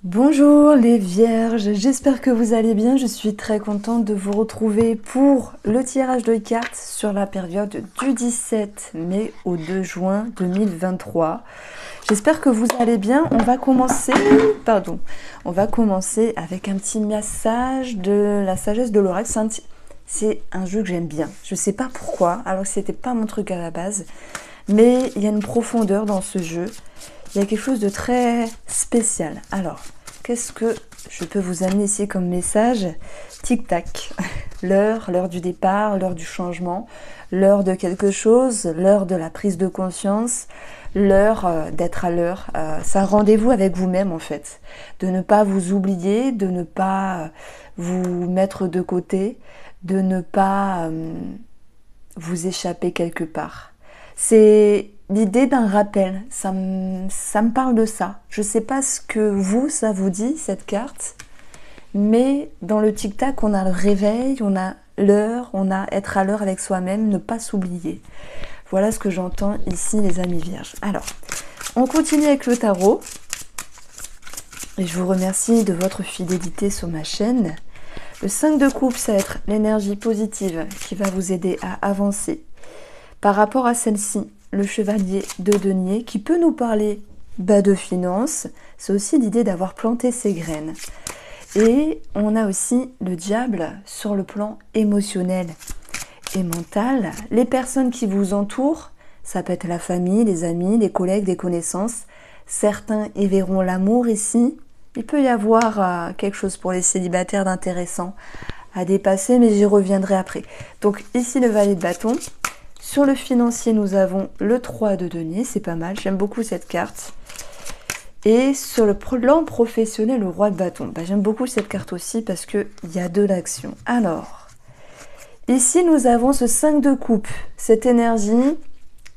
Bonjour les vierges, j'espère que vous allez bien. Je suis très contente de vous retrouver pour le tirage de cartes sur la période du 17 mai au 2 juin 2023. J'espère que vous allez bien. On va commencer avec un petit message de la sagesse de l'oracle. C'est un jeu que j'aime bien. Je ne sais pas pourquoi, alors que c'était pas mon truc à la base, mais il y a une profondeur dans ce jeu. Il y a quelque chose de très spécial. Alors, qu'est-ce que je peux vous amener ici comme message? Tic-tac. L'heure du départ, l'heure du changement, l'heure de quelque chose, l'heure de la prise de conscience, l'heure d'être à l'heure. C'est un rendez-vous avec vous-même en fait. De ne pas vous oublier, de ne pas vous mettre de côté, de ne pas vous échapper quelque part. C'est l'idée d'un rappel, ça me parle de ça. Je ne sais pas ce que ça vous dit, cette carte, mais dans le tic-tac, on a le réveil, on a l'heure, on a être à l'heure avec soi-même, ne pas s'oublier. Voilà ce que j'entends ici, les amis vierges. Alors, on continue avec le tarot. Et je vous remercie de votre fidélité sur ma chaîne. Le 5 de coupe, ça va être l'énergie positive qui va vous aider à avancer. Par rapport à celle-ci, le chevalier de denier, qui peut nous parler de finances, c'est aussi l'idée d'avoir planté ses graines. Et on a aussi le diable sur le plan émotionnel et mental. Les personnes qui vous entourent, ça peut être la famille, les amis, les collègues, des connaissances. Certains y verront l'amour ici. Il peut y avoir quelque chose pour les célibataires d'intéressant à dépasser, mais j'y reviendrai après. Donc ici le valet de bâton. Sur le financier, nous avons le 3 de denier, c'est pas mal, j'aime beaucoup cette carte. Et sur le plan professionnel, le roi de bâton. J'aime beaucoup cette carte aussi parce qu'il y a de l'action. Alors, ici nous avons ce 5 de coupe, cette énergie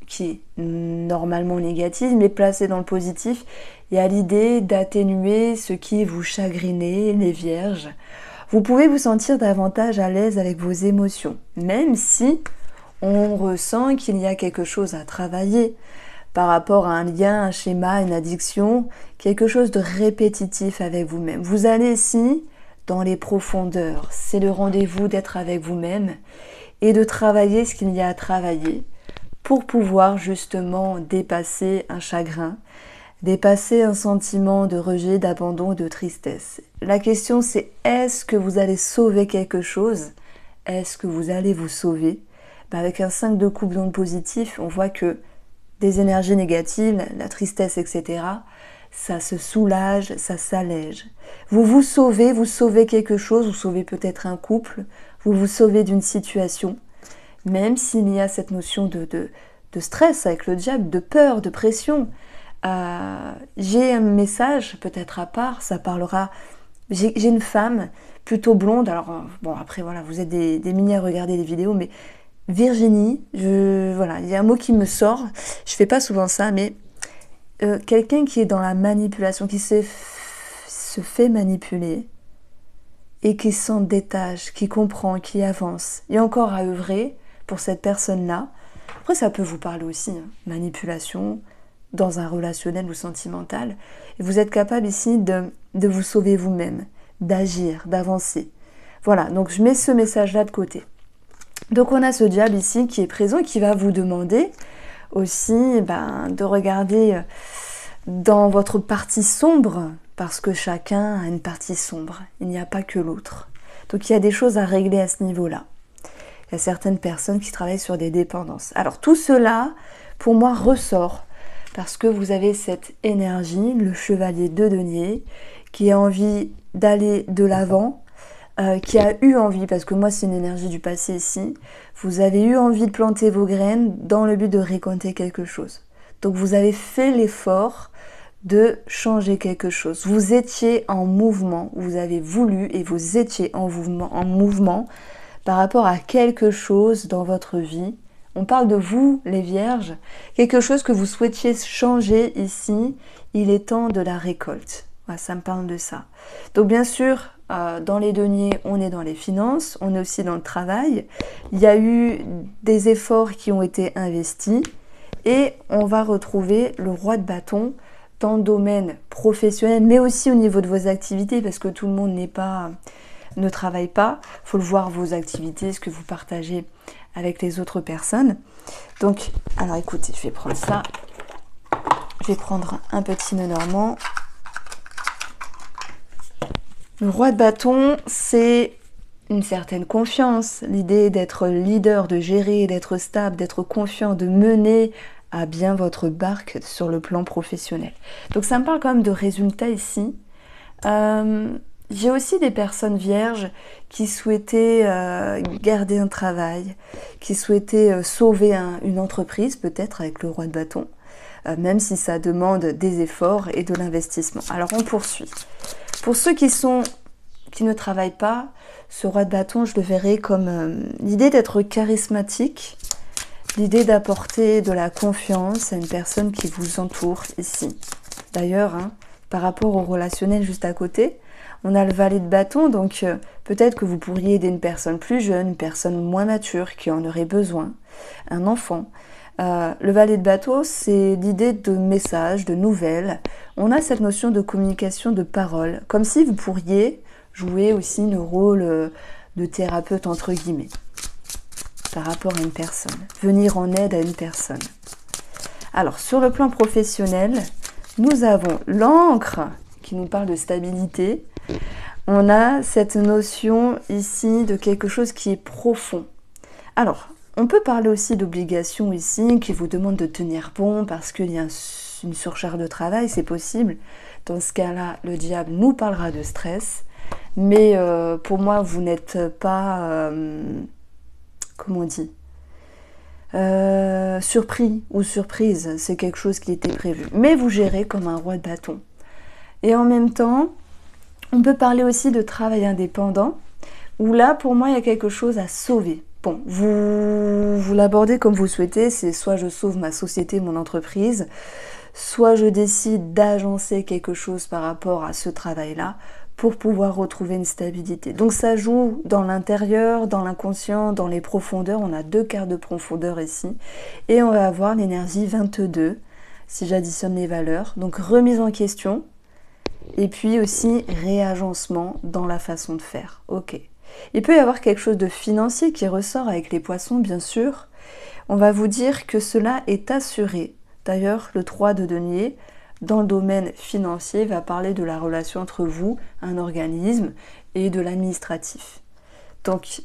qui est normalement négative, mais placée dans le positif. Il y a l'idée d'atténuer ce qui vous chagrinez, les vierges. Vous pouvez vous sentir davantage à l'aise avec vos émotions, même si on ressent qu'il y a quelque chose à travailler par rapport à un lien, un schéma, une addiction, quelque chose de répétitif avec vous-même. Vous allez ici dans les profondeurs. C'est le rendez-vous d'être avec vous-même et de travailler ce qu'il y a à travailler pour pouvoir justement dépasser un chagrin, dépasser un sentiment de rejet, d'abandon, de tristesse. La question c'est, est-ce que vous allez sauver quelque chose? Est-ce que vous allez vous sauver? Avec un 5 de coupe dans le positif, on voit que des énergies négatives, la tristesse, etc., ça se soulage, ça s'allège. Vous sauvez quelque chose, vous sauvez peut-être un couple, vous vous sauvez d'une situation, même s'il y a cette notion de stress avec le diable, de peur, de pression. J'ai un message, peut-être à part, ça parlera... J'ai une femme plutôt blonde, alors bon après voilà, vous êtes des mini à regarder les vidéos, mais Virginie, voilà, il y a un mot qui me sort, je fais pas souvent ça, mais quelqu'un qui est dans la manipulation, qui se fait manipuler et qui s'en détache, qui comprend, qui avance. Il y a encore à œuvrer pour cette personne-là. Après, ça peut vous parler aussi, hein, manipulation dans un relationnel ou sentimental. Et vous êtes capable ici de vous sauver vous-même, d'agir, d'avancer. Voilà, donc je mets ce message-là de côté. Donc on a ce diable ici qui est présent et qui va vous demander aussi de regarder dans votre partie sombre, parce que chacun a une partie sombre, il n'y a pas que l'autre. Donc il y a des choses à régler à ce niveau-là. Il y a certaines personnes qui travaillent sur des dépendances. Alors tout cela, pour moi, ressort, parce que vous avez cette énergie, le chevalier de denier, qui a envie d'aller de l'avant, qui a eu envie, parce que moi c'est une énergie du passé ici, vous avez eu envie de planter vos graines dans le but de récolter quelque chose. Donc vous avez fait l'effort de changer quelque chose. Vous étiez en mouvement, vous avez voulu et vous étiez en mouvement par rapport à quelque chose dans votre vie. On parle de vous, les vierges, quelque chose que vous souhaitiez changer ici, il est temps de la récolte. Voilà, ça me parle de ça. Donc bien sûr, dans les deniers, on est dans les finances, on est aussi dans le travail. Il y a eu des efforts qui ont été investis et on va retrouver le roi de bâton dans le domaine professionnel, mais aussi au niveau de vos activités, parce que tout le monde ne travaille pas. Il faut le voir, vos activités, ce que vous partagez avec les autres personnes. Donc, alors écoutez, je vais prendre ça. Je vais prendre un petit nœud normand. Le roi de bâton, c'est une certaine confiance, l'idée d'être leader, de gérer, d'être stable, d'être confiant, de mener à bien votre barque sur le plan professionnel. Donc ça me parle quand même de résultats ici. J'ai aussi des personnes vierges qui souhaitaient garder un travail, qui souhaitaient sauver une entreprise, peut-être avec le roi de bâton, même si ça demande des efforts et de l'investissement. Alors on poursuit. Pour ceux qui ne travaillent pas, ce roi de bâton, je le verrai comme l'idée d'être charismatique, l'idée d'apporter de la confiance à une personne qui vous entoure ici. D'ailleurs, par rapport au relationnel juste à côté, on a le valet de bâton, donc peut-être que vous pourriez aider une personne plus jeune, une personne moins mature qui en aurait besoin, un enfant. Le valet de bateau, c'est l'idée de messages, de nouvelles. On a cette notion de communication, de parole, comme si vous pourriez jouer aussi le rôle de thérapeute entre guillemets, par rapport à une personne, venir en aide à une personne. Alors, sur le plan professionnel, nous avons l'encre qui nous parle de stabilité. On a cette notion ici de quelque chose qui est profond. Alors, on peut parler aussi d'obligation ici, qui vous demande de tenir bon parce qu'il y a une surcharge de travail, c'est possible. Dans ce cas-là, le diable nous parlera de stress. Mais pour moi, vous n'êtes pas, comment on dit, surpris ou surprise. C'est quelque chose qui était prévu. Mais vous gérez comme un roi de bâton. Et en même temps, on peut parler aussi de travail indépendant, où là, pour moi, il y a quelque chose à sauver. Bon, vous l'abordez comme vous souhaitez, c'est soit je sauve ma société, mon entreprise, soit je décide d'agencer quelque chose par rapport à ce travail-là pour pouvoir retrouver une stabilité. Donc ça joue dans l'intérieur, dans l'inconscient, dans les profondeurs. On a 2 cartes de profondeur ici. Et on va avoir l'énergie 22, si j'additionne les valeurs. Donc remise en question, et puis aussi réagencement dans la façon de faire. Ok. Il peut y avoir quelque chose de financier qui ressort avec les poissons, bien sûr. On va vous dire que cela est assuré. D'ailleurs, le 3 de denier, dans le domaine financier, va parler de la relation entre vous, un organisme, et de l'administratif. Donc,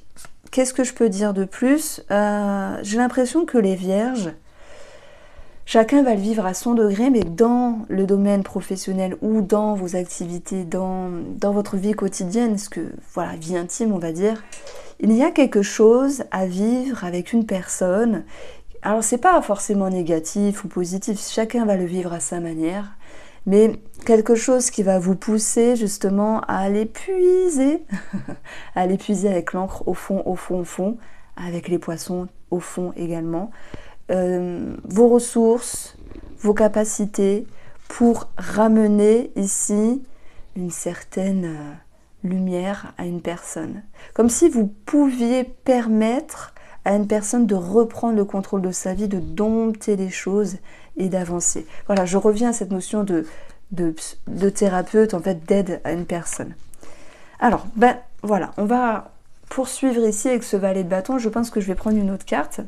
qu'est-ce que je peux dire de plus? J'ai l'impression que les vierges, chacun va le vivre à son degré, mais dans le domaine professionnel ou dans vos activités, dans votre vie quotidienne, voilà, vie intime, on va dire, il y a quelque chose à vivre avec une personne. Alors, c'est pas forcément négatif ou positif, chacun va le vivre à sa manière, mais quelque chose qui va vous pousser justement à aller puiser, à aller puiser avec l'encre au fond, au fond, au fond, avec les poissons au fond également. Vos ressources, vos capacités pour ramener ici une certaine lumière à une personne. Comme si vous pouviez permettre à une personne de reprendre le contrôle de sa vie, de dompter les choses et d'avancer. Voilà, je reviens à cette notion de thérapeute, en fait, d'aide à une personne. Alors, voilà, on va poursuivre ici avec ce valet de bâton. Je pense que je vais prendre une autre carte.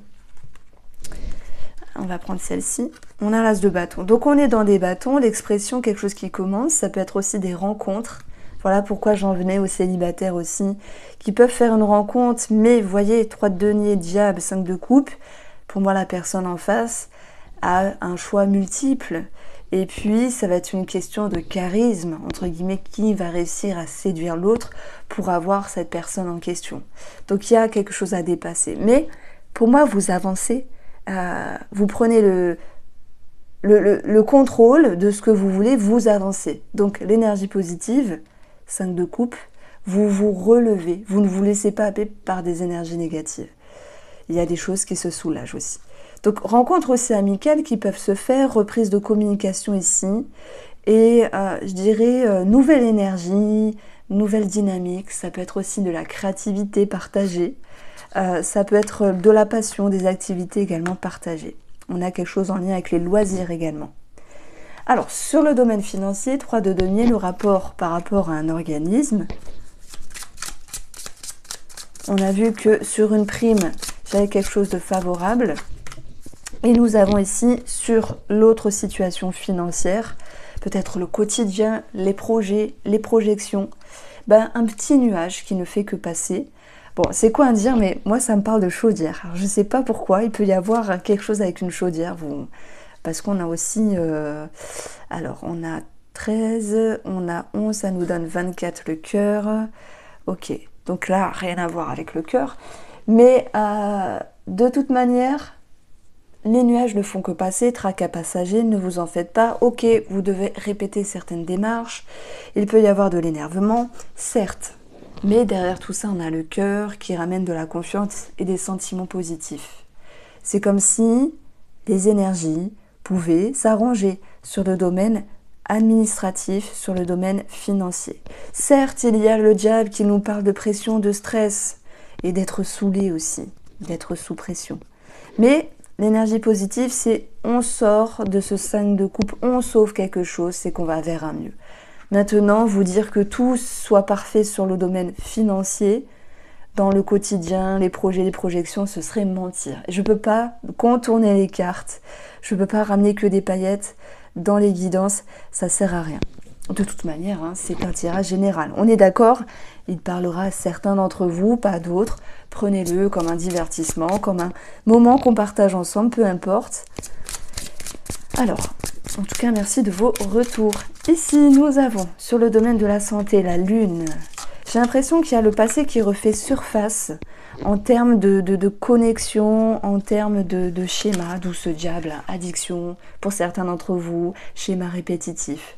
On va prendre celle-ci. On a l'as de bâton. Donc on est dans des bâtons, l'expression quelque chose qui commence, ça peut être aussi des rencontres. Voilà pourquoi j'en venais aux célibataires aussi, qui peuvent faire une rencontre, mais vous voyez, 3 de denier, diable, 5 de coupe, pour moi la personne en face a un choix multiple. Et puis ça va être une question de charisme, entre guillemets, qui va réussir à séduire l'autre pour avoir cette personne en question. Donc il y a quelque chose à dépasser. Mais pour moi, vous avancez. Vous prenez le contrôle de ce que vous voulez, vous avancez. Donc l'énergie positive, 5 de coupe, vous vous relevez, vous ne vous laissez pas happer par des énergies négatives. Il y a des choses qui se soulagent aussi. Donc rencontres aussi amicales qui peuvent se faire, reprise de communication ici, et je dirais nouvelle énergie, nouvelle dynamique, ça peut être aussi de la créativité partagée. Ça peut être de la passion, des activités également partagées. On a quelque chose en lien avec les loisirs également. Alors, sur le domaine financier, 3 de denier, le rapport par rapport à un organisme. On a vu que sur une prime, j'avais quelque chose de favorable. Et nous avons ici, sur l'autre situation financière, peut-être le quotidien, les projets, les projections, un petit nuage qui ne fait que passer. Bon, c'est quoi à dire, mais moi ça me parle de chaudière. Alors, je ne sais pas pourquoi, il peut y avoir quelque chose avec une chaudière. Parce qu'on a aussi... alors, on a 13, on a 11, ça nous donne 24 le cœur. Ok, donc là, rien à voir avec le cœur. Mais de toute manière, les nuages ne font que passer, tracas passagers, ne vous en faites pas. Ok, vous devez répéter certaines démarches. Il peut y avoir de l'énervement, certes. Mais derrière tout ça, on a le cœur qui ramène de la confiance et des sentiments positifs. C'est comme si les énergies pouvaient s'arranger sur le domaine administratif, sur le domaine financier. Certes, il y a le diable qui nous parle de pression, de stress et d'être saoulé aussi, d'être sous pression. Mais l'énergie positive, c'est on sort de ce 5 de coupe, on sauve quelque chose, c'est qu'on va vers un mieux. Maintenant, vous dire que tout soit parfait sur le domaine financier, dans le quotidien, les projets, les projections, ce serait mentir. Je ne peux pas contourner les cartes, je ne peux pas ramener que des paillettes dans les guidances, ça ne sert à rien. De toute manière, c'est un tirage général. On est d'accord, il parlera à certains d'entre vous, pas d'autres. Prenez-le comme un divertissement, comme un moment qu'on partage ensemble, peu importe. Alors, en tout cas, merci de vos retours. Ici, nous avons, sur le domaine de la santé, la Lune. J'ai l'impression qu'il y a le passé qui refait surface en termes de connexion, en termes de schéma, d'où ce diable, addiction, pour certains d'entre vous, schéma répétitif,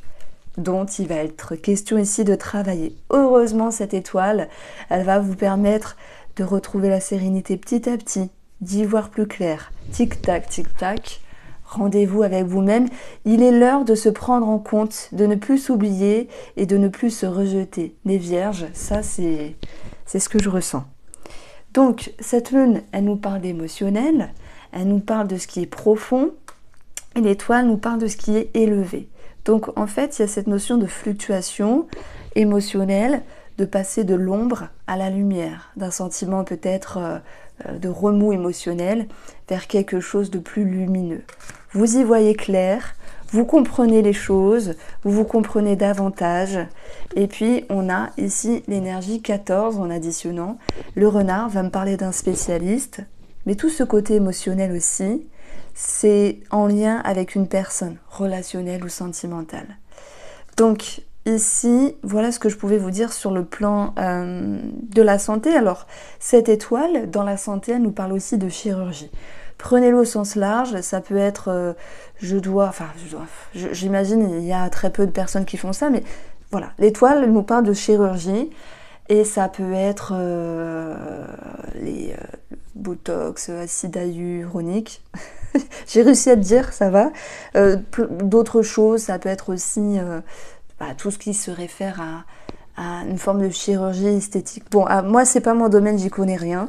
dont il va être question ici de travailler. Heureusement, cette étoile, elle va vous permettre de retrouver la sérénité petit à petit, d'y voir plus clair. Tic-tac, tic-tac. Rendez-vous avec vous-même. Il est l'heure de se prendre en compte, de ne plus s'oublier et de ne plus se rejeter. Les vierges, ça c'est ce que je ressens. Donc, cette lune, elle nous parle d'émotionnel, elle nous parle de ce qui est profond, et l'étoile nous parle de ce qui est élevé. Donc, en fait, il y a cette notion de fluctuation émotionnelle, de passer de l'ombre à la lumière, d'un sentiment peut-être de remous émotionnel vers quelque chose de plus lumineux. Vous y voyez clair, vous comprenez les choses, vous vous comprenez davantage. Et puis, on a ici l'énergie 14 en additionnant. Le renard va me parler d'un spécialiste, mais tout ce côté émotionnel aussi, c'est en lien avec une personne, relationnelle ou sentimentale. Donc, ici, voilà ce que je pouvais vous dire sur le plan de la santé. Alors, cette étoile, dans la santé, elle nous parle aussi de chirurgie. Prenez-le au sens large, ça peut être j'imagine il y a très peu de personnes qui font ça, mais voilà, l'étoile nous parle de chirurgie et ça peut être les botox, acide hyaluronique. J'ai réussi à te dire, ça va. D'autres choses, ça peut être aussi tout ce qui se réfère à une forme de chirurgie esthétique. Bon, moi, c'est pas mon domaine, j'y connais rien,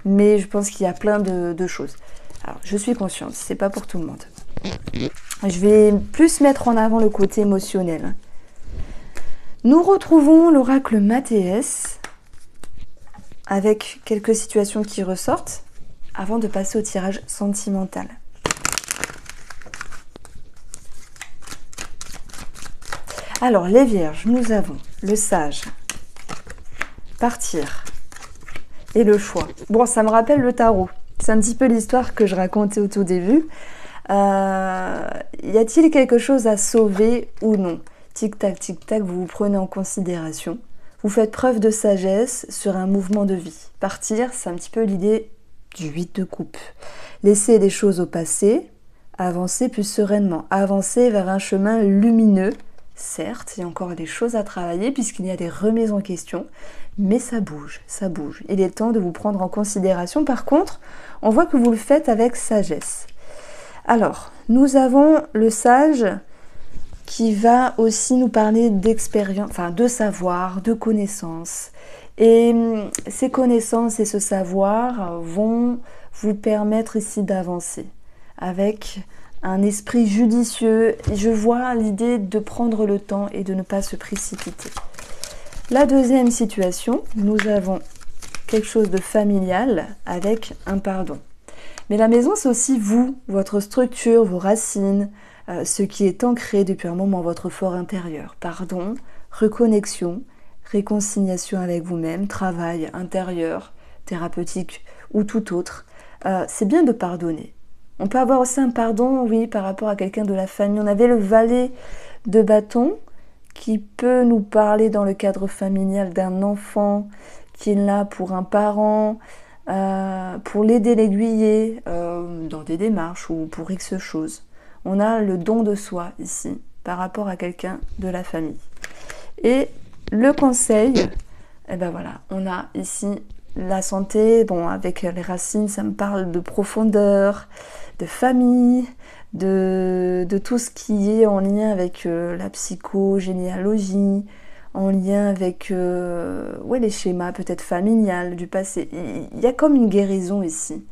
mais je pense qu'il y a plein de choses. Alors, je suis consciente, c'est pas pour tout le monde. Je vais plus mettre en avant le côté émotionnel. Nous retrouvons l'oracle Mathéès avec quelques situations qui ressortent avant de passer au tirage sentimental. Alors, les vierges, nous avons le sage, partir et le choix. Bon, ça me rappelle le tarot. C'est un petit peu l'histoire que je racontais au tout début. Y a-t-il quelque chose à sauver ou non? Tic-tac, tic-tac, vous vous prenez en considération. Vous faites preuve de sagesse sur un mouvement de vie. Partir, c'est un petit peu l'idée du 8 de coupe. Laisser les choses au passé, avancer plus sereinement. Avancer vers un chemin lumineux. Certes, il y a encore des choses à travailler puisqu'il y a des remises en question, mais ça bouge, ça bouge. Il est temps de vous prendre en considération. Par contre, on voit que vous le faites avec sagesse. Alors, nous avons le sage qui va aussi nous parler d'expérience, de savoir, de connaissances. Et ces connaissances et ce savoir vont vous permettre ici d'avancer avec un esprit judicieux. Je vois l'idée de prendre le temps et de ne pas se précipiter. La deuxième situation, nous avons quelque chose de familial avec un pardon. Mais la maison, c'est aussi vous, votre structure, vos racines, ce qui est ancré depuis un moment, votre fort intérieur. Pardon, reconnexion, réconciliation avec vous-même, travail intérieur, thérapeutique ou tout autre. C'est bien de pardonner. On peut avoir aussi un pardon, oui, par rapport à quelqu'un de la famille. On avait le valet de bâton qui peut nous parler dans le cadre familial d'un enfant qui est là pour un parent, pour l'aider, l'aiguiller dans des démarches ou pour X choses. On a le don de soi ici par rapport à quelqu'un de la famille. Et le conseil, eh ben voilà, on a ici la santé. Bon, avec les racines, ça me parle de profondeur, de famille, de tout ce qui est en lien avec la psychogénéalogie, en lien avec les schémas peut-être familiales du passé. Il y a comme une guérison ici.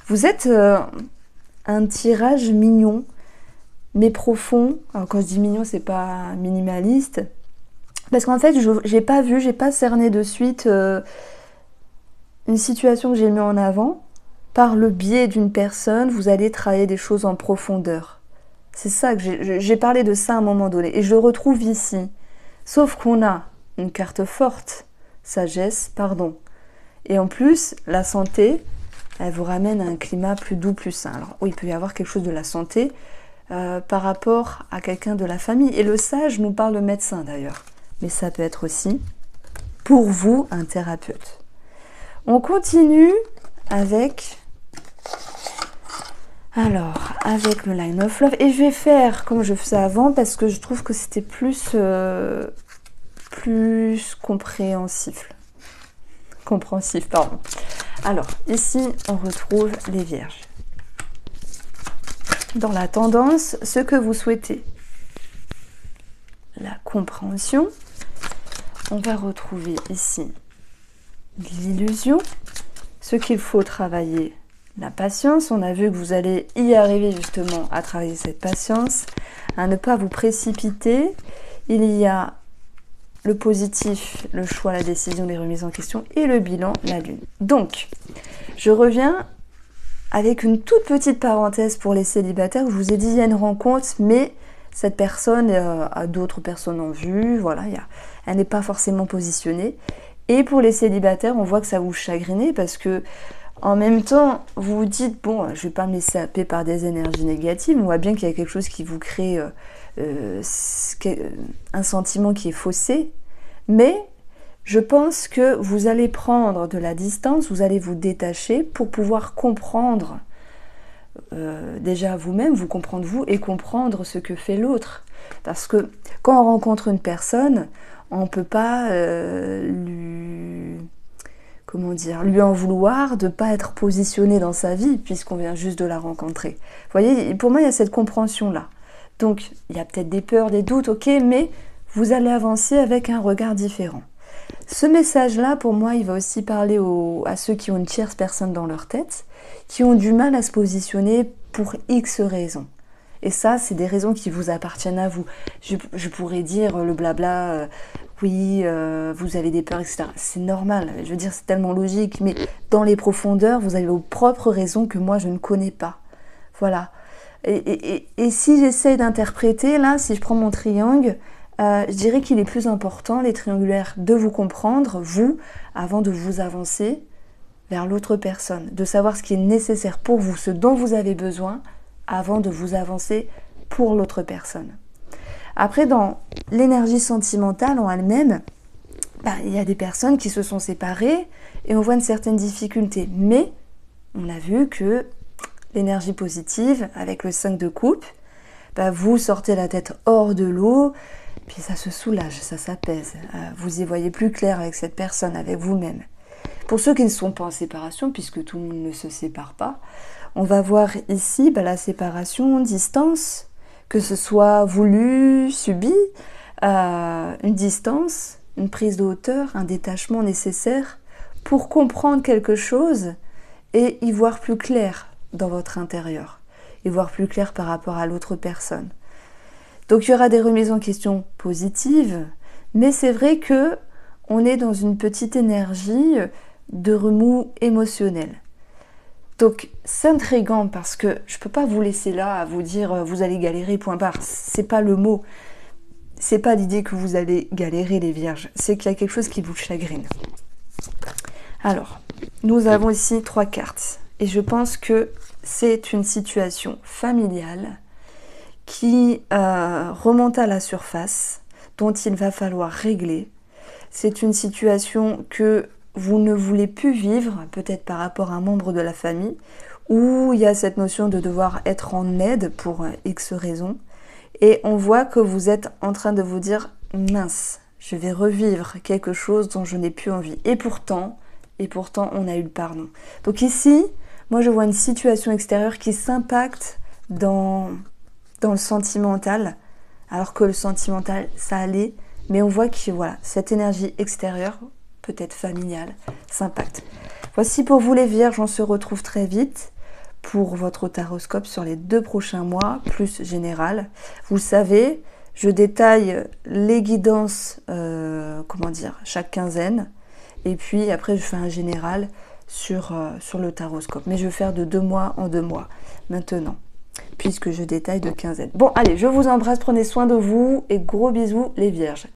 Vous êtes un tirage mignon, mais profond. Alors quand je dis mignon, c'est pas minimaliste. Parce qu'en fait, j'ai pas cerné de suite une situation que j'ai mis en avant. Par le biais d'une personne, vous allez travailler des choses en profondeur. C'est ça que j'ai parlé de ça à un moment donné. Et je le retrouve ici. Sauf qu'on a une carte forte, sagesse, pardon. Et en plus, la santé, elle vous ramène à un climat plus doux, plus sain. Alors oui, il peut y avoir quelque chose de la santé par rapport à quelqu'un de la famille. Et le sage nous parle de médecin d'ailleurs. Mais ça peut être aussi, pour vous, un thérapeute. On continue avec... Alors, avec le Line of Love, et je vais faire comme je faisais avant parce que je trouve que c'était plus compréhensif. Compréhensif, pardon. Alors, ici, on retrouve les Vierges. Dans la tendance, ce que vous souhaitez. La compréhension. On va retrouver ici l'illusion, ce qu'il faut travailler. La patience, on a vu que vous allez y arriver justement à travailler cette patience, à ne pas vous précipiter. Il y a le positif, le choix, la décision, les remises en question et le bilan, la lune. Donc, je reviens avec une toute petite parenthèse pour les célibataires. Je vous ai dit, il y a une rencontre, mais cette personne a d'autres personnes en vue. Voilà, elle n'est pas forcément positionnée. Et pour les célibataires, on voit que ça vous chagrinait parce que en même temps, vous vous dites, bon, je ne vais pas me laisser happer par des énergies négatives. On voit bien qu'il y a quelque chose qui vous crée un sentiment qui est faussé. Mais je pense que vous allez prendre de la distance, vous allez vous détacher pour pouvoir comprendre déjà vous-même, vous comprendre vous et comprendre ce que fait l'autre. Parce que quand on rencontre une personne, on ne peut pas lui en vouloir de ne pas être positionné dans sa vie puisqu'on vient juste de la rencontrer. Vous voyez, pour moi, il y a cette compréhension-là. Donc, il y a peut-être des peurs, des doutes, ok, mais vous allez avancer avec un regard différent. Ce message-là, pour moi, il va aussi parler à ceux qui ont une tierce personne dans leur tête, qui ont du mal à se positionner pour X raisons. Et ça, c'est des raisons qui vous appartiennent à vous. Je pourrais dire le blabla, oui, vous avez des peurs, etc. C'est normal, je veux dire, c'est tellement logique. Mais dans les profondeurs, vous avez vos propres raisons que moi, je ne connais pas. Voilà. Et si j'essaye d'interpréter, là, si je prends mon triangle, je dirais qu'il est plus important, les triangulaires, de vous comprendre, vous, avant de vous avancer vers l'autre personne. De savoir ce qui est nécessaire pour vous, ce dont vous avez besoin, avant de vous avancer pour l'autre personne. Après, dans l'énergie sentimentale en elle-même, il y a des personnes qui se sont séparées et on voit une certaine difficulté. Mais on a vu que l'énergie positive, avec le 5 de coupe, vous sortez la tête hors de l'eau, puis ça se soulage, ça s'apaise. Vous y voyez plus clair avec cette personne, avec vous-même. Pour ceux qui ne sont pas en séparation, puisque tout le monde ne se sépare pas, on va voir ici la séparation, distance, que ce soit voulu, subi, une distance, une prise de hauteur, un détachement nécessaire pour comprendre quelque chose et y voir plus clair dans votre intérieur. et voir plus clair par rapport à l'autre personne. Donc il y aura des remises en question positives, mais c'est vrai que on est dans une petite énergie de remous émotionnel. Donc c'est intriguant parce que je peux pas vous laisser là à vous dire vous allez galérer, point barre. C'est pas le mot. C'est pas l'idée que vous allez galérer les vierges. C'est qu'il y a quelque chose qui vous chagrine. Alors, nous avons ici 3 cartes. Et je pense que c'est une situation familiale qui remonte à la surface, dont il va falloir régler. C'est une situation que vous ne voulez plus vivre, peut-être par rapport à un membre de la famille, où il y a cette notion de devoir être en aide pour X raisons. Et on voit que vous êtes en train de vous dire « mince, je vais revivre quelque chose dont je n'ai plus envie. » Et pourtant, on a eu le pardon. Donc ici, moi je vois une situation extérieure qui s'impacte dans le sentimental, alors que le sentimental, ça allait. Mais on voit que voilà, cette énergie extérieure, peut-être familiale, s'impacte. Voici pour vous les vierges, on se retrouve très vite pour votre taroscope sur les 2 prochains mois, plus général. Vous le savez, je détaille les guidances, chaque quinzaine. Et puis après, je fais un général sur le taroscope. Mais je vais faire de 2 mois en 2 mois maintenant, puisque je détaille de quinzaine. Bon, allez, je vous embrasse, prenez soin de vous et gros bisous les vierges.